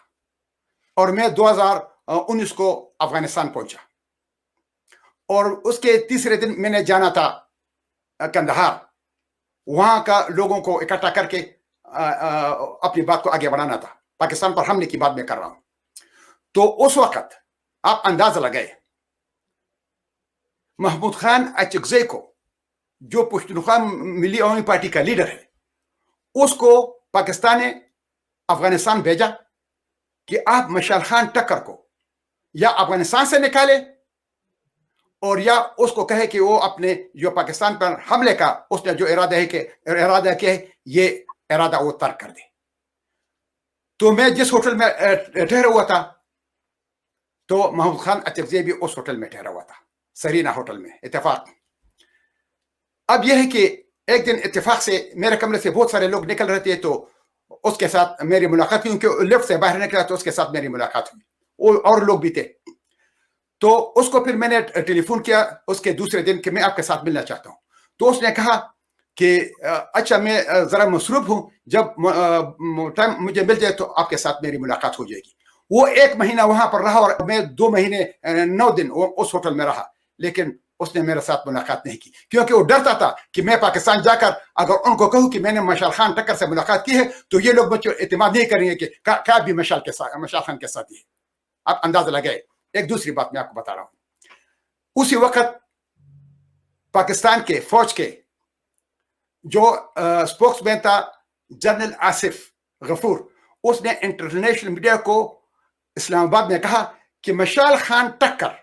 اور میں 2019 کو افغانستان پہنچا, اور اس کے تیسرے دن میں نے جانا تھا کندہار, وہاں کا لوگوں کو اکٹھا کر کے اپنی بات کو آگے بڑھانا تھا. پاکستان پر حملے کی بات میں کر رہا ہوں. تو اس وقت آپ اندازہ لگائے, محمود خان اچکزئی کو, جو پشتونخوا ملی عوامی پارٹی کا لیڈر ہے, اس کو پاکستان نے افغانستان بھیجا کہ آپ مشال خان ٹکر کو یا افغانستان سے نکالے, اور یا اس کو کہے کہ وہ اپنے جو پاکستان پر حملے کا اس نے جو ارادہ کیا ہے یہ ارادہ وہ ترک کر دے. تو میں جس ہوٹل میں ٹھہرا ہوا تھا تو محمود خان اچکزئی بھی اس ہوٹل میں ٹھہرا ہوا تھا, سرینا ہوٹل میں, اتفاق. اب یہ ہے کہ ایک دن اتفاق سے میرے کمرے سے بہت سارے لوگ نکل رہے تھے, تو اس کے ساتھ میری ملاقات ہوئی, کیونکہ لفٹ سے باہر نکلا تو اس کے ساتھ میری ملاقات ہوئی, اور لوگ بھی تھے. تو اس کو پھر میں نے ٹیلی فون کیا اس کے دوسرے دن کہ میں آپ کے ساتھ ملنا چاہتا ہوں. تو اس نے کہا کہ اچھا میں ذرا مصروف ہوں, جب ٹائم مجھے مل جائے تو آپ کے ساتھ میری ملاقات ہو جائے گی. وہ 1 مہینہ وہاں پر رہا, اور میں 2 مہینے 9 دن اس ہوٹل میں رہا, لیکن اس نے میرے ساتھ ملاقات نہیں کی, کیونکہ وہ ڈرتا تھا کہ میں پاکستان جا کر اگر ان کو کہوں کہ میں نے مشال خان ٹکر سے ملاقات کی ہے تو یہ لوگ مجھے اعتماد نہیں کریں گے کہ کیا بھی مشال خان کے ساتھ ہے. آپ اندازہ لگائے. ایک دوسری بات میں آپ کو بتا رہا ہوں, اسی وقت پاکستان کے فوج کے جو اسپوکس مین تھا جنرل آصف غفور, اس نے انٹرنیشنل میڈیا کو اسلام آباد میں کہا کہ مشال خان ٹکر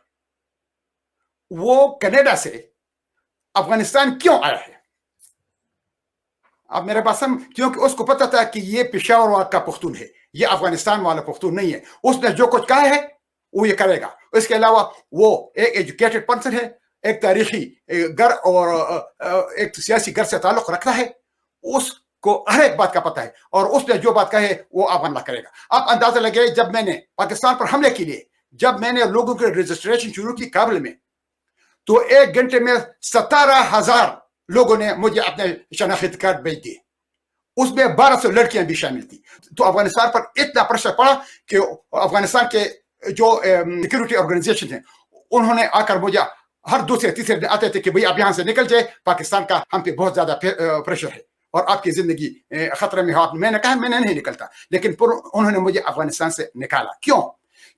وہ کینیڈا سے افغانستان کیوں آیا ہے. اب میرے پاس کیونکہ اس کو پتا تھا کہ یہ پشاور کا پختون ہے, یہ افغانستان والا پختون نہیں ہے. اس نے جو کچھ کہا ہے وہ یہ کرے گا. اس کے علاوہ وہ ایک ایجوکیٹڈ پرسن ہے, ایک تاریخی گھر اور ایک سیاسی گھر سے تعلق رکھتا ہے, اس کو ہر ایک بات کا پتہ ہے, اور اس نے جو بات کہی ہے وہ آپ حملہ کرے گا. آپ اندازہ لگائے, جب میں نے پاکستان پر حملے کے لیے جب میں نے لوگوں کی رجسٹریشن شروع کی کابل میں, تو 1 گھنٹے میں 17,000 لوگوں نے مجھے اپنے شناختی کارڈ بھیج دیے, اس میں 1200 لڑکیاں بھی شامل تھیں. تو افغانستان پر اتنا پریشر پڑا کہ افغانستان کے جو سیکورٹی آرگنائزیشن ہیں انہوں نے آ کر مجھے ہر دوسرے تیسرے دن آتے تھے کہ بھئی آپ یہاں سے نکل جائے, پاکستان کا ہم پہ بہت زیادہ پریشر ہے اور آپ کی زندگی خطرے میں ہو. میں نے کہا میں نہیں نکلتا, لیکن انہوں نے مجھے افغانستان سے نکالا. کیوں؟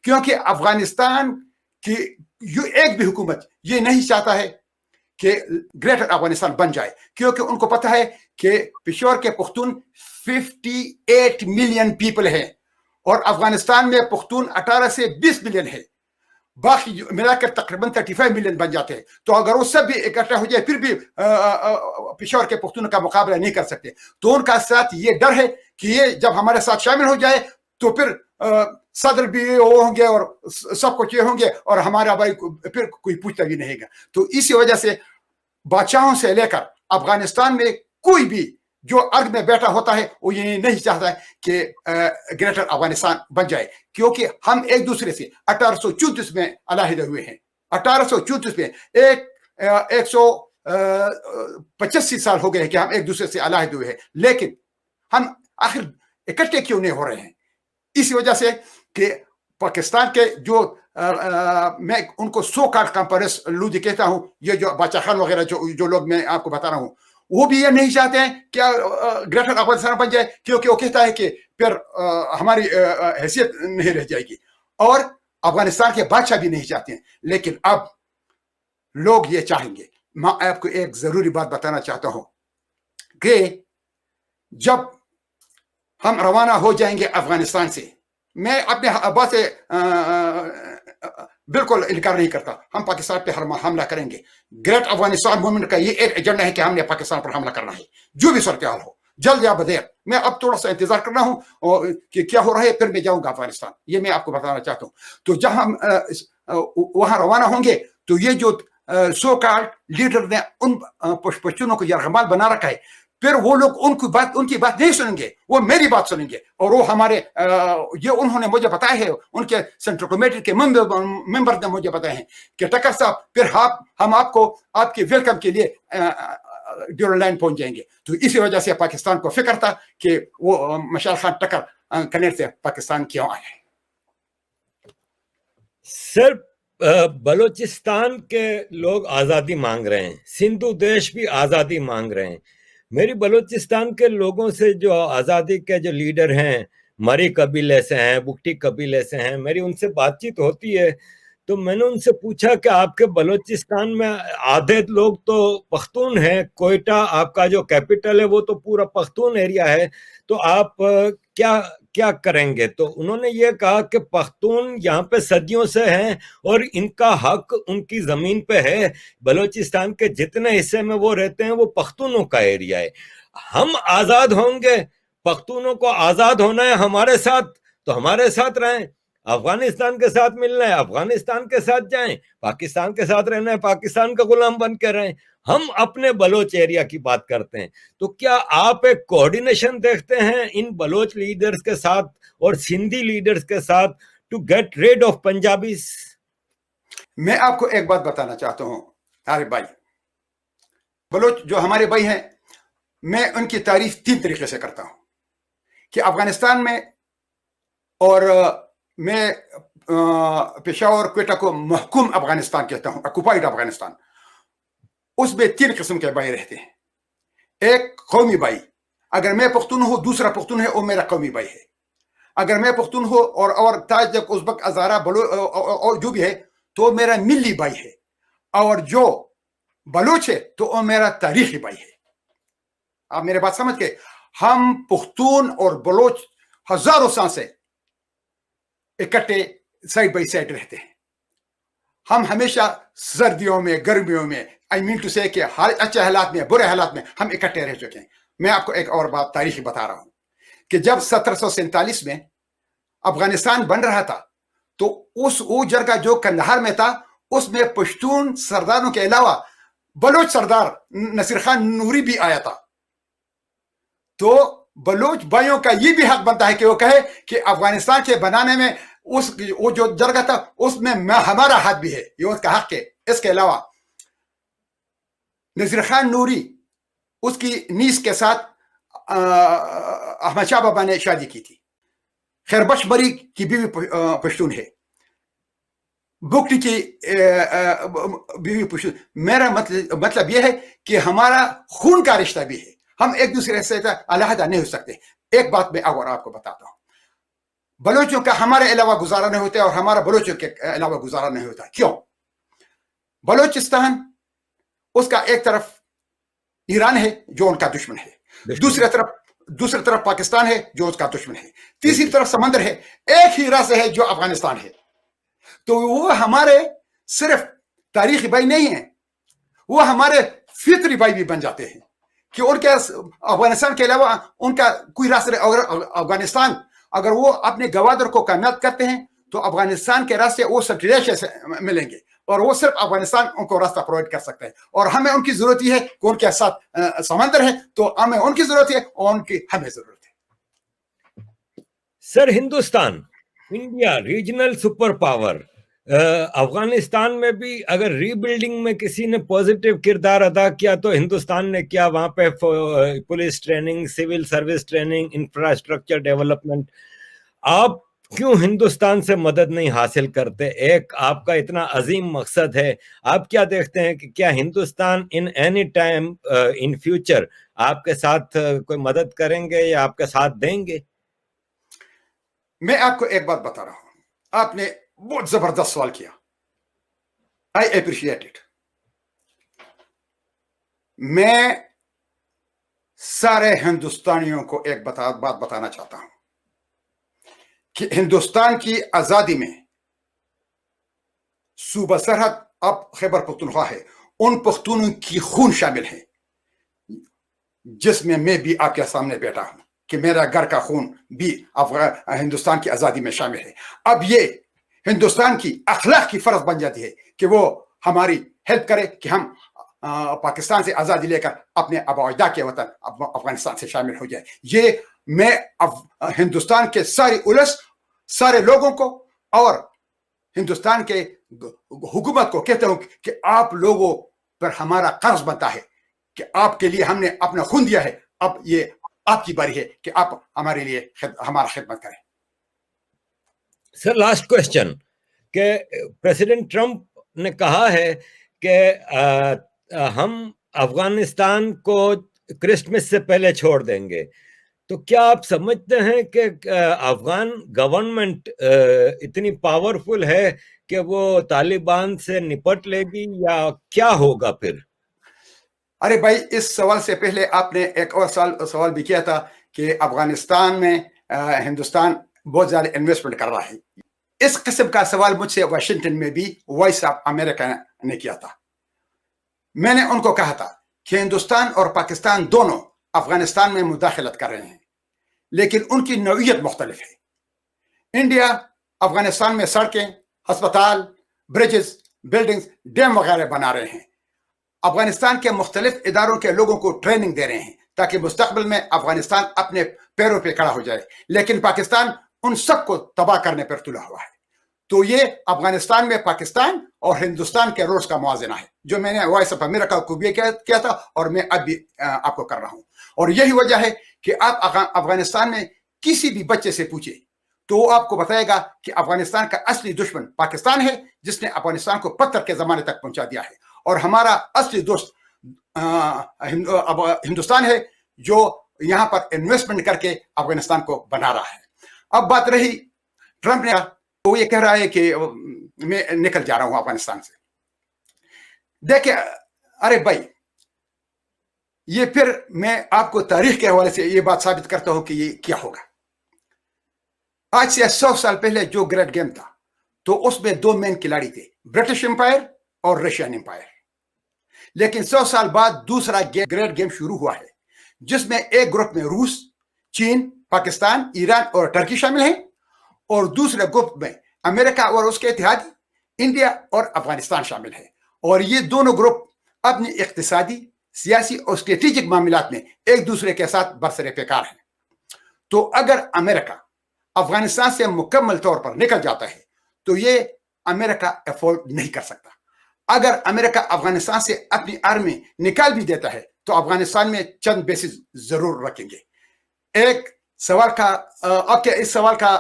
کیونکہ افغانستان کہ ایک بھی حکومت یہ نہیں چاہتا ہے کہ گریٹر افغانستان بن جائے، کیونکہ ان کو پتہ ہے کہ پشاور کے پختون 58 ملین پیپل ہیں اور افغانستان میں پختون 18 سے 20 ملین ہے، باقی ملا کر تقریباً 35 ملین بن جاتے ہیں. تو اگر وہ سب بھی اکٹھا ہو جائے پھر بھی پشاور کے پختون کا مقابلہ نہیں کر سکتے. تو ان کا ساتھ یہ ڈر ہے کہ یہ جب ہمارے ساتھ شامل ہو جائے تو پھر صدر بھی وہ ہوں گے اور سب کچھ یہ ہوں گے اور ہمارا بھائی پھر کوئی پوچھتا بھی نہیں گا. تو اسی وجہ سے بادشاہوں سے لے کر افغانستان میں کوئی بھی جو ارگ میں بیٹھا ہوتا ہے وہ یہ نہیں چاہتا ہے کہ گریٹر افغانستان بن جائے، کیونکہ ہم ایک دوسرے سے 1834 میں علیحدہ ہوئے ہیں. 1834 میں 185 سال ہو گئے ہیں کہ ہم ایک دوسرے سے علیحدہ ہوئے ہیں، لیکن ہم آخر اکٹھے کیوں نہیں ہو رہے ہیں؟ اسی وجہ سے کہ پاکستان کے جو میں ان کو سو کارڈ کانفرنس لودھی کہتا ہوں، یہ جو باچا خان وغیرہ جو لوگ میں آپ کو بتا رہا ہوں، وہ بھی یہ نہیں چاہتے ہیں کہ گریٹر افغانستان بن جائے، کیونکہ وہ کہتا ہے کہ پھر ہماری حیثیت نہیں رہ جائے گی، اور افغانستان کے بادشاہ بھی نہیں چاہتے ہیں. لیکن اب لوگ یہ چاہیں گے. میں آپ کو ایک ضروری بات بتانا چاہتا ہوں کہ جب ہم روانہ ہو جائیں گے افغانستان سے، میں اپنے بات سے بالکل انکار نہیں کرتا، ہم پاکستان پہ حملہ کریں گے. گریٹ افغانستان موومنٹ کا یہ ایک ایجنڈا ہے کہ ہم نے پاکستان پر حملہ کرنا ہے، جو بھی صورتحال ہو، جلد یا بدیر. میں اب تھوڑا سا انتظار کرنا ہوں کہ کیا ہو رہا ہے، پھر میں جاؤں گا افغانستان. یہ میں آپ کو بتانا چاہتا ہوں. تو جب ہم وہاں روانہ ہوں گے تو یہ جو سو کالڈ لیڈر نے ان پشتونوں کو یرغمال بنا رکھا ہے، پھر وہ لوگ ان کی بات نہیں سنیں گے، وہ میری بات سنیں گے. اور وہ ہمارے یہ انہوں نے مجھے بتایا ہے، ان کے سینٹرل کمیٹی کے ممبر نے مجھے بتایا ہے کہ ٹکر صاحب پھر ہم آپ کو آپ کے ویلکم کے لیے ڈیورنڈ لائن پہنچ جائیں گے. تو اسی وجہ سے پاکستان کو فکر تھا کہ وہ مشال خان ٹکر کنیر سے پاکستان کیوں آئے. سر بلوچستان کے لوگ آزادی مانگ رہے ہیں، سندھو دیش بھی آزادی مانگ رہے ہیں. میری بلوچستان کے لوگوں سے جو آزادی کے جو لیڈر ہیں، مری قبیلے سے ہیں، بگٹی قبیلے سے ہیں، میری ان سے بات چیت ہوتی ہے. تو میں نے ان سے پوچھا کہ آپ کے بلوچستان میں آدھے لوگ تو پختون ہیں، کوئٹہ آپ کا جو کیپٹل ہے وہ تو پورا پختون ایریا ہے، تو آپ کیا کریں گے؟ تو انہوں نے یہ کہا کہ پختون یہاں پہ صدیوں سے ہیں اور ان کا حق ان کی زمین پہ ہے. بلوچستان کے جتنے حصے میں وہ رہتے ہیں وہ پختونوں کا ایریا ہے. ہم آزاد ہوں گے، پختونوں کو آزاد ہونا ہے ہمارے ساتھ تو ہمارے ساتھ رہیں، افغانستان کے ساتھ ملنا ہے افغانستان کے ساتھ جائیں، پاکستان کے ساتھ رہنا ہے پاکستان کا غلام بن کے رہیں. ہم اپنے بلوچ ایریا کی بات کرتے ہیں. تو کیا آپ ایک کوآرڈینیشن دیکھتے ہیں ان بلوچ لیڈرز کے ساتھ اور سندھی لیڈرز کے ساتھ to get rid of Punjabis? میں آپ کو ایک بات بتانا چاہتا ہوں عارف بھائی، بلوچ جو ہمارے بھائی ہیں، میں ان کی تعریف 3 طریقے سے کرتا ہوں کہ افغانستان میں، اور میں پشاور کوئٹہ کو محکوم افغانستان کہتا ہوں، آکوپائڈ افغانستان، اس میں 3 قسم کے بھائی رہتے ہیں. ایک قومی بھائی، اگر میں پختون ہوں دوسرا پختون ہے وہ میرا قومی بھائی ہے. اگر میں پختون ہوں اور تاجک ازبک ہزارہ اور جو بھی ہے تو میرا ملی بھائی ہے، اور جو بلوچ ہے تو وہ میرا تاریخی بھائی ہے. آپ میرے بات سمجھ کے، ہم پختون اور بلوچ ہزاروں سال سے اکٹھے سائڈ بائی سائڈ رہتے ہیں. ہم ہمیشہ سردیوں میں، گرمیوں میں، آئی مین ٹو سے کہ اچھے حالات میں، برے حالات میں ہم اکٹھے رہ چکے ہیں. میں آپ کو ایک اور بات تاریخی بتا رہا ہوں کہ جب 1747 میں افغانستان بن رہا تھا تو وہ جرگہ جو کندہار میں تھا اس میں پشتون سرداروں کے علاوہ بلوچ سردار نصیر خان نوری بھی آیا تھا. تو بلوچ بھائیوں کا یہ بھی حق بنتا ہے کہ وہ کہے کہ افغانستان کے بنانے میں وہ جو جرگہ تھا اس میں ہمارا ہاتھ بھی ہے، یہ اس کا حق ہے. اس کے علاوہ نصیر خان نوری اس کی نیس کے ساتھ احمد شاہ بابا نے شادی کی تھی. خیربخش مری کی بیوی پشتون ہے، بگٹی کی بیوی پشتون. میرا مطلب یہ ہے کہ ہمارا خون کا رشتہ بھی ہے، ہم ایک دوسرے سے علیحدہ نہیں ہو سکتے. ایک بات میں اور آپ کو بتاتا ہوں، بلوچوں کا ہمارے علاوہ گزارا نہیں ہوتا ہے اور ہمارا بلوچوں کے علاوہ گزارا نہیں ہوتا. کیوں؟ بلوچستان اس کا ایک طرف ایران ہے جو ان کا دشمن ہے, دوسری طرف پاکستان ہے جو اس کا دشمن ہے, تیسری طرف سمندر ہے, ایک ہی راستہ ہے جو افغانستان ہے. تو وہ ہمارے صرف تاریخی بھائی نہیں ہیں, وہ ہمارے فطری بھائی بھی بن جاتے ہیں کہ ان کے افغانستان کے علاوہ ان کا کوئی راستہ. افغانستان اگر وہ اپنے گوادر کو کامیاب کرتے ہیں تو افغانستان کے راستے وہ سٹریش سے ملیں گے, اور وہ صرف افغانستان ان کو راستہ پرووائڈ کر سکتا ہے. اور ہمیں ان کی ضرورت یہ ہے کہ ان کے ساتھ سمندر ہے, تو ہمیں ان کی ضرورت ہے اور ان کی ہمیں ضرورت ہے. Sir, Hindustan, India regional super power, Afghanistan میں بھی اگر ری بلڈنگ میں کسی نے پازیٹیو کردار ادا کیا تو ہندوستان نے کیا. وہاں پہ police training, civil service training, infrastructure development. آپ کیوں ہندوستان سے مدد نہیں حاصل کرتے؟ ایک آپ کا اتنا عظیم مقصد ہے, آپ کیا دیکھتے ہیں کہ کیا Hindustan in any time in future آپ کے ساتھ کوئی مدد کریں گے یا آپ کے ساتھ دیں گے؟ میں آپ کو ایک بات بتا رہا ہوں, آپ نے بہت زبردست سوال کیا, آئی اپریشیٹ اٹ. میں سارے ہندوستانیوں کو ایک بات بتانا چاہتا ہوں کہ ہندوستان کی آزادی میں صوبہ سرحد اب خیبر پختونخوا ہے, ان پختونوں کی خون شامل ہے جس میں بھی آپ کے سامنے بیٹھا ہوں, کہ میرا گھر کا خون بھی ہندوستان کی آزادی میں شامل ہے. اب یہ ہندوستان کی اخلاق کی فرض بن جاتی ہے کہ وہ ہماری ہیلپ کرے کہ ہم پاکستان سے آزادی لے کر اپنے آباء و اجداد کے وطن افغانستان سے شامل ہو جائے. یہ میں ہندوستان کے سارے لوگوں کو اور ہندوستان کے حکومت کو کہتا ہوں کہ آپ لوگوں پر ہمارا قرض بنتا ہے کہ آپ کے لیے ہم نے اپنا خون دیا ہے, اب یہ آپ کی باری ہے کہ آپ ہمارے لیے ہمارا خدمت کریں. سر, لاسٹ کوشچن, کہ پریزیڈنٹ ٹرمپ نے کہا ہے کہ ہم افغانستان کو کرسمس سے پہلے چھوڑ دیں گے, تو کیا آپ سمجھتے ہیں کہ افغان گورنمنٹ اتنی پاورفل ہے کہ وہ طالبان سے نپٹ لے گی یا کیا ہوگا پھر؟ ارے بھائی, اس سوال سے پہلے آپ نے ایک اور سوال بھی کیا تھا کہ افغانستان میں ہندوستان بہت زیادہ انویسٹمنٹ کر رہا ہے. اس قسم کا سوال مجھ سے واشنگٹن میں بھی وائس آف امریکہ نے کیا تھا. میں نے ان کو کہا تھا کہ ہندوستان اور پاکستان دونوں افغانستان میں مداخلت کر رہے ہیں, لیکن ان کی نوعیت مختلف ہے. انڈیا افغانستان میں سڑکیں, ہسپتال, برجز, بلڈنگز, ڈیم وغیرہ بنا رہے ہیں. افغانستان کے مختلف اداروں کے لوگوں کو ٹریننگ دے رہے ہیں تاکہ مستقبل میں افغانستان اپنے پیروں پہ کھڑا ہو جائے, لیکن پاکستان ان سب کو تباہ کرنے پر تلا ہوا ہے. تو یہ افغانستان میں پاکستان اور ہندوستان کے رولز کا موازنہ ہے, جو میں نے وائس آف امریکہ کو بھی کیا تھا اور میں اب بھی آپ کو کر رہا ہوں. اور یہی وجہ ہے کہ آپ افغانستان میں کسی بھی بچے سے پوچھیں تو وہ آپ کو بتائے گا کہ افغانستان کا اصلی دشمن پاکستان ہے, جس نے افغانستان کو پتھر کے زمانے تک پہنچا دیا ہے, اور ہمارا اصلی دوست ہندوستان ہے جو یہاں پر انویسٹمنٹ کر کے افغانستان کو بنا رہا ہے. اب بات رہی ٹرمپ نے, وہ یہ کہہ رہا ہے کہ میں نکل جا رہا ہوں افغانستان سے. دیکھیں ارے بھائی, یہ پھر میں آپ کو تاریخ کے حوالے سے یہ بات ثابت کرتا ہوں کہ یہ کیا ہوگا. آج سے 100 سال پہلے جو گریٹ گیم تھا تو اس میں 2 مین کھلاڑی تھے, برٹش امپائر اور رشین امپائر. لیکن 100 سال بعد دوسرا گریٹ گیم شروع ہوا ہے, جس میں ایک گروپ میں روس, چین, پاکستان, ایران اور ترکی شامل ہیں, اور دوسرے گروپ میں امریکہ اور اس کے اتحادی انڈیا اور افغانستان شامل ہے. اور یہ دونوں گروپ اپنی اقتصادی, سیاسی اور اسٹریٹجک معاملات میں ایک دوسرے کے ساتھ برسر پیکار ہیں. تو اگر امریکہ افغانستان سے مکمل طور پر نکل جاتا ہے تو یہ امریکہ افورڈ نہیں کر سکتا. اگر امریکہ افغانستان سے اپنی آرمی نکال بھی دیتا ہے تو افغانستان میں چند بیسز ضرور رکھیں گے. ایک سوال کا آپ کے اس سوال کا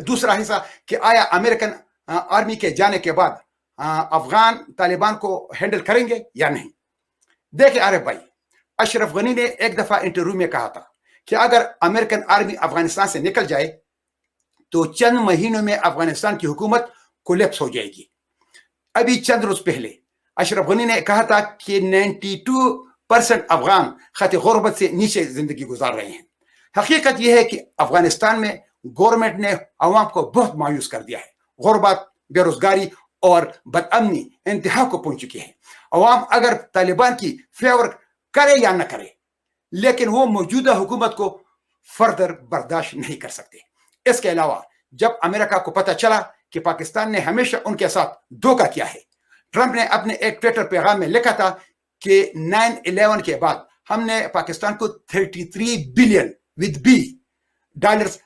دوسرا حصہ کہ آیا امریکن آرمی کے جانے کے بعد افغان طالبان کو ہینڈل کریں گے یا نہیں. دیکھیں ارے بھائی, اشرف غنی نے ایک دفعہ انٹرویو میں کہا تھا کہ اگر امریکن آرمی افغانستان سے نکل جائے تو چند مہینوں میں افغانستان کی حکومت کولیپس ہو جائے گی. ابھی چند روز پہلے اشرف غنی نے کہا تھا کہ 92% افغان خط غربت سے نیچے زندگی گزار رہے ہیں. حقیقت یہ ہے کہ افغانستان میں گورنمنٹ نے عوام کو بہت مایوس کر دیا ہے. غربت، بے روزگاری اور بد امنی انتہا کو پہنچ چکی ہے. عوام اگر طالبان کی فیور کرے یا نہ کرے، لیکن وہ موجودہ حکومت کو فردر برداشت نہیں کر سکتے. اس کے علاوہ جب امریکہ کو پتہ چلا کہ پاکستان نے ہمیشہ ان کے ساتھ دھوکہ کیا ہے، ٹرمپ نے اپنے ایک ٹویٹر پیغام میں لکھا تھا کہ 9/11 کے بعد ہم نے پاکستان کو 33 بلین with B ڈالرز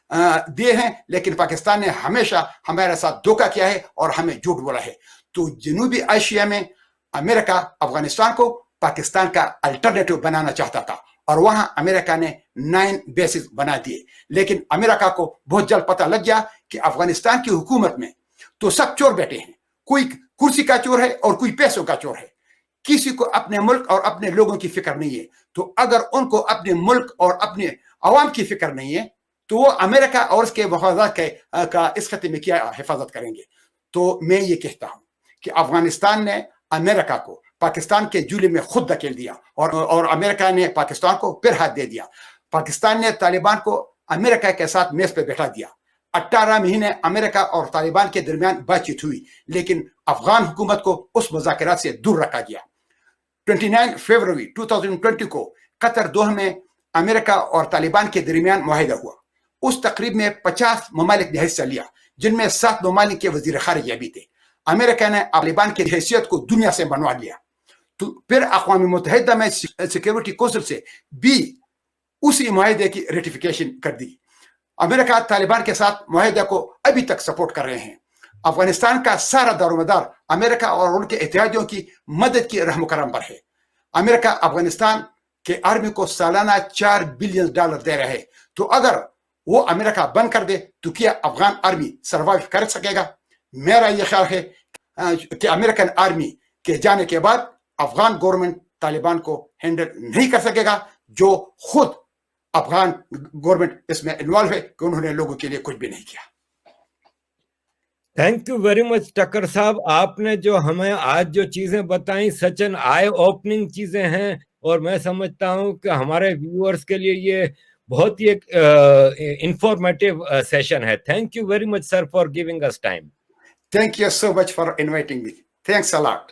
دیے ہیں، لیکن پاکستان نے ہمیشہ ہمارے ساتھ دھوکہ کیا ہے اور ہمیں جھوٹ بولا ہے. تو جنوبی ایشیا میں امریکہ افغانستان کو پاکستان کا الٹرنیٹو بنانا چاہتا تھا، اور وہاں امریکہ نے 9 بیسز بنا دیے. لیکن امریکہ کو بہت جلد پتہ لگ گیا کہ افغانستان کی حکومت میں تو سب چور بیٹھے ہیں. کوئی کرسی کا چور ہے اور کوئی پیسوں کا چور ہے. کسی کو اپنے ملک اور اپنے لوگوں کی فکر نہیں ہے. تو اگر ان کو اپنے ملک اور اپنے عوام کی فکر نہیں ہے تو وہ امریکہ اور اس کے مفادات کا اس خطے میں کیا حفاظت کریں گے. تو میں یہ کہتا ہوں کہ افغانستان نے امریکہ کو پاکستان کے جولے میں خود دھکیل دیا، اور امریکہ نے پاکستان کو پھر ہاتھ دے دیا. پاکستان نے طالبان کو امریکہ کے ساتھ میز پہ بیٹھا دیا. 18 مہینے امریکہ اور طالبان کے درمیان بات چیت ہوئی، لیکن افغان حکومت کو اس مذاکرات سے دور رکھا گیا. 29 فروری 2020 کو قطر دوحہ میں امریکہ اور طالبان کے درمیان معاہدہ ہوا. اس تقریب میں 50 ممالک نے حصہ لیا، جن میں 7 ممالک کے وزیر خارجہ بھی تھے. امریکہ نے طالبان کی حیثیت کو دنیا سے منوا لیا. تو پھر اقوام متحدہ میں سیکیورٹی کونسل سے بھی اسی معاہدے کی ریٹیفیکیشن کر دی. امریکہ طالبان کے ساتھ معاہدہ کو ابھی تک سپورٹ کر رہے ہیں. افغانستان کا سارا دار و مدار امریکہ اور ان کے اتحادیوں کی مدد کی رحم و کرم پر ہے. امریکہ افغانستان کے آرمی کو سالانہ $4 بلین دے رہے ہیں. تو اگر وہ امریکہ بند کر دے تو کیا افغان آرمی سروائیو کر سکے گا؟ میرا یہ خیال ہے کہ امریکن آرمی کے جانے کے بعد افغان گورنمنٹ طالبان کو ہینڈل نہیں کر سکے گا، جو خود افغان گورنمنٹ اس میں انوالو ہے کہ انہوں نے لوگوں کے لیے کچھ بھی نہیں کیا. تھینک یو ویری مچ ٹکر صاحب. آپ نے جو ہمیں آج جو چیزیں بتائیں سچ این آئی اوپننگ چیزیں ہیں، اور میں سمجھتا ہوں کہ ہمارے ویورز کے لیے یہ بہت ہی ایک انفارمیٹیو سیشن ہے. Thank you very much sir for giving اس time. Thank you so much for inviting me. Thanks a lot.